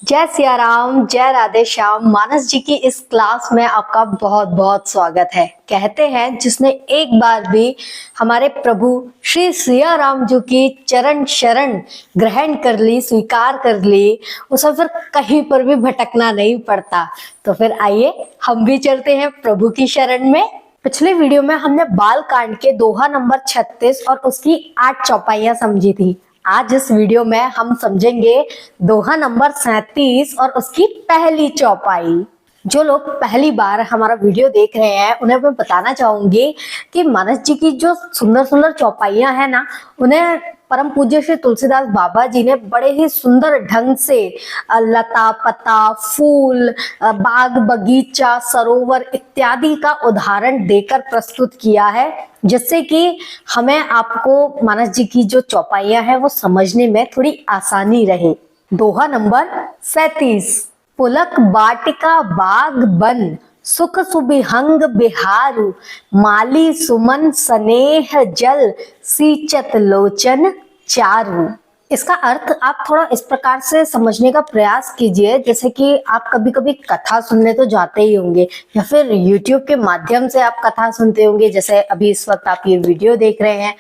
जय सिया राम, जय राधे श्याम। मानस जी की इस क्लास में आपका बहुत बहुत स्वागत है। कहते हैं जिसने एक बार भी हमारे प्रभु श्री सिया राम जी की चरण शरण ग्रहण कर ली, स्वीकार कर ली, उसे फिर कहीं पर भी भटकना नहीं पड़ता। तो फिर आइए हम भी चलते हैं प्रभु की शरण में। पिछले वीडियो में हमने बाल कांड के दोहा नंबर 36 और उसकी 8 चौपाइयां समझी थी। आज इस वीडियो में हम समझेंगे दोहा नंबर 37 और उसकी पहली चौपाई। जो लोग पहली बार हमारा वीडियो देख रहे हैं उन्हें मैं बताना चाहूंगी कि मानस जी की जो सुंदर सुंदर चौपाइयां हैं ना, उन्हें परम पूज्य श्री तुलसीदास बाबा जी ने बड़े ही सुंदर ढंग से लता पता फूल बाग बगीचा सरोवर इत्यादि का उदाहरण देकर प्रस्तुत किया है, जिससे कि हमें आपको मानस जी की जो चौपाइयां हैं वो समझने में थोड़ी आसानी रहे। दोहा नंबर 37। पुलक बाटिका बाग बन सुख सुबिहंग बिहारू माली सुमन स्नेह जल सींचत लोचन चारू। इसका अर्थ आप थोड़ा इस प्रकार से समझने का प्रयास कीजिए, जैसे कि आप कभी कभी कथा सुनने तो जाते ही होंगे या फिर YouTube के माध्यम से आप कथा सुनते होंगे, जैसे अभी इस वक्त आप ये वीडियो देख रहे हैं।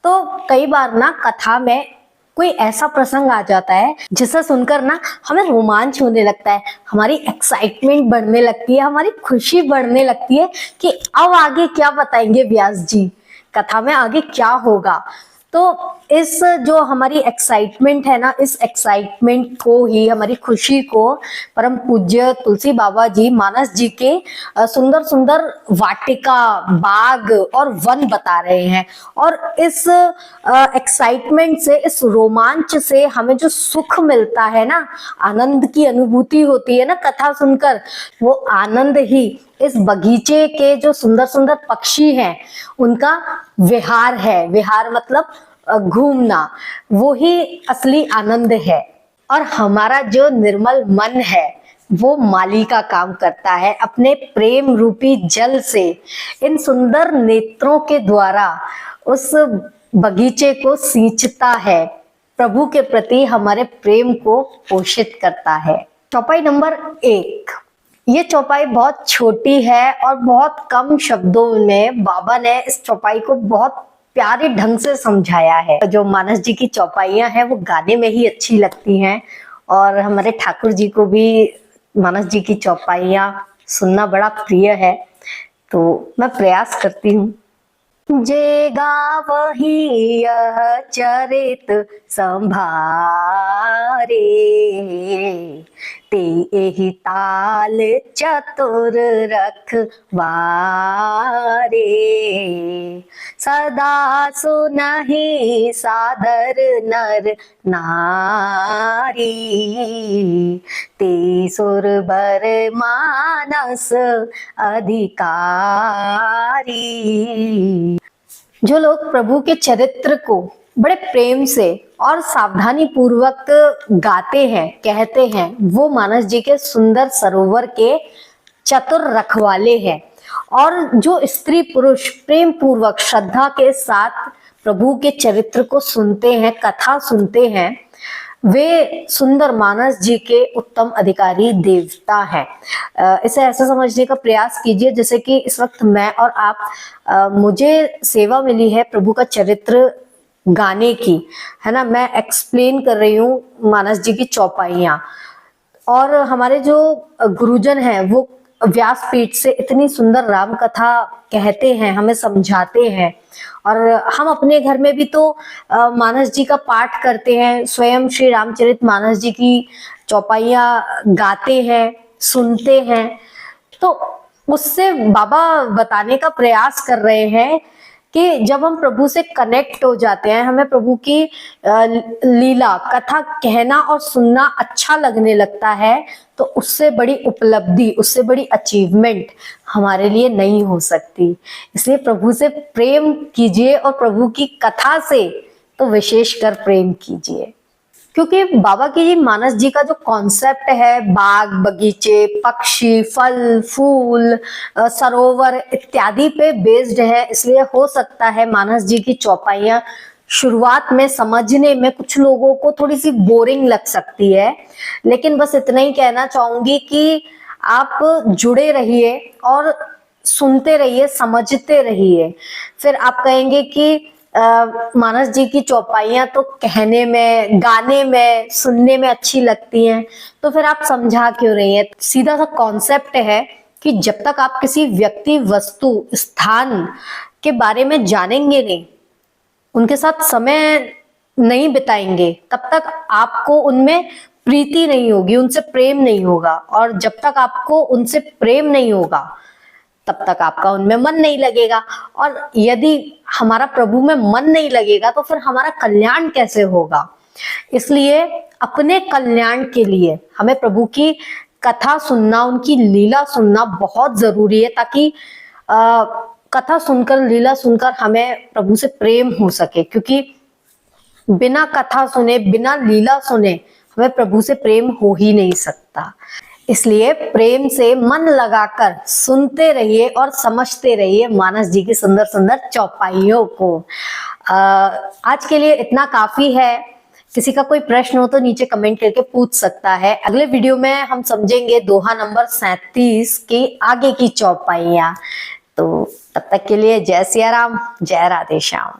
तो कई बार ना कथा में कोई ऐसा प्रसंग आ जाता है जिसे सुनकर ना हमें रोमांच होने लगता है, हमारी एक्साइटमेंट बढ़ने लगती है, हमारी खुशी बढ़ने लगती है कि अब आगे क्या बताएंगे व्यास जी, कथा में आगे क्या होगा। तो इस जो हमारी एक्साइटमेंट है ना, इस एक्साइटमेंट को ही, हमारी खुशी को परम पूज्य तुलसी बाबा जी मानस जी के सुंदर सुंदर वाटिका बाग और वन बता रहे हैं। और इस एक्साइटमेंट से, इस रोमांच से हमें जो सुख मिलता है ना, आनंद की अनुभूति होती है ना कथा सुनकर, वो आनंद ही इस बगीचे के जो सुंदर सुंदर पक्षी हैं उनका विहार है। विहार मतलब घूमना, वो ही असली आनंद है। और हमारा जो निर्मल मन है वो माली का काम करता है, अपने प्रेम रूपी जल से इन सुंदर नेत्रों के द्वारा उस बगीचे को सींचता है, प्रभु के प्रति हमारे प्रेम को पोषित करता है। चौपाई नंबर 1। ये चौपाई बहुत छोटी है और बहुत कम शब्दों में बाबा ने इस चौपाई को बहुत प्यारे ढंग से समझाया है। जो मानस जी की चौपाइयां हैं वो गाने में ही अच्छी लगती हैं, और हमारे ठाकुर जी को भी मानस जी की चौपाइयां सुनना बड़ा प्रिय है। तो मैं प्रयास करती हूँ। जे गावही यह चरित संभारे ते एहि ताल चतुर रखवारे सदा सुनहि सादर नर नारी ते सुरबर मानस अधिकारी। जो लोग प्रभु के चरित्र को बड़े प्रेम से और सावधानी पूर्वक गाते हैं, कहते हैं, वो मानस जी के सुंदर सरोवर के चतुर रखवाले हैं। और जो स्त्री पुरुष प्रेम पूर्वक श्रद्धा के साथ प्रभु के चरित्र को सुनते हैं, कथा सुनते हैं, वे सुंदर मानस जी के उत्तम अधिकारी देवता हैं। इसे ऐसा समझने का प्रयास कीजिए जैसे कि इस वक्त मैं और आप, मुझे सेवा मिली है प्रभु का चरित्र गाने की, है ना। मैं एक्सप्लेन कर रही हूँ मानस जी की चौपाइयां, और हमारे जो गुरुजन हैं वो व्यासपीठ से इतनी सुंदर राम कथा कहते हैं, हमें समझाते हैं। और हम अपने घर में भी तो मानस जी का पाठ करते हैं, स्वयं श्री रामचरित मानस जी की चौपाइयां गाते हैं, सुनते हैं। तो उससे बाबा बताने का प्रयास कर रहे हैं कि जब हम प्रभु से कनेक्ट हो जाते हैं, हमें प्रभु की लीला कथा कहना और सुनना अच्छा लगने लगता है, तो उससे बड़ी उपलब्धि, उससे बड़ी अचीवमेंट हमारे लिए नहीं हो सकती। इसलिए प्रभु से प्रेम कीजिए और प्रभु की कथा से तो विशेषकर प्रेम कीजिए, क्योंकि बाबा की जी मानस जी का जो कॉन्सेप्ट है, बाग बगीचे पक्षी फल फूल सरोवर इत्यादि पे बेस्ड है। इसलिए हो सकता है मानस जी की चौपाइयां शुरुआत में समझने में कुछ लोगों को थोड़ी सी बोरिंग लग सकती है, लेकिन बस इतना ही कहना चाहूंगी कि आप जुड़े रहिए और सुनते रहिए, समझते रहिए। फिर आप कहेंगे कि मानस जी की चौपाइयां तो कहने में, गाने में, सुनने में अच्छी लगती हैं, तो फिर आप समझा क्यों रही हैं? सीधा सा कॉन्सेप्ट है कि जब तक आप किसी व्यक्ति, वस्तु, स्थान के बारे में जानेंगे नहीं, उनके साथ समय नहीं बिताएंगे, तब तक आपको उनमें प्रीति नहीं होगी, उनसे प्रेम नहीं होगा। और जब तक आपको उनसे प्रेम नहीं होगा, तब तक आपका उनमें मन नहीं लगेगा। और यदि हमारा प्रभु में मन नहीं लगेगा तो फिर हमारा कल्याण कैसे होगा? इसलिए अपने कल्याण के लिए हमें प्रभु की कथा सुनना, उनकी लीला सुनना बहुत जरूरी है, ताकि कथा सुनकर, लीला सुनकर हमें प्रभु से प्रेम हो सके। क्योंकि बिना कथा सुने, बिना लीला सुने हमें प्रभु से प्रेम हो ही नहीं सकता। इसलिए प्रेम से मन लगाकर सुनते रहिए और समझते रहिए मानस जी की सुंदर सुंदर चौपाइयों को। आज के लिए इतना काफी है। किसी का कोई प्रश्न हो तो नीचे कमेंट करके पूछ सकता है। अगले वीडियो में हम समझेंगे दोहा नंबर 37 की आगे की चौपाइयां। तो तब तक के लिए जय सिया राम, जय राधे श्याम।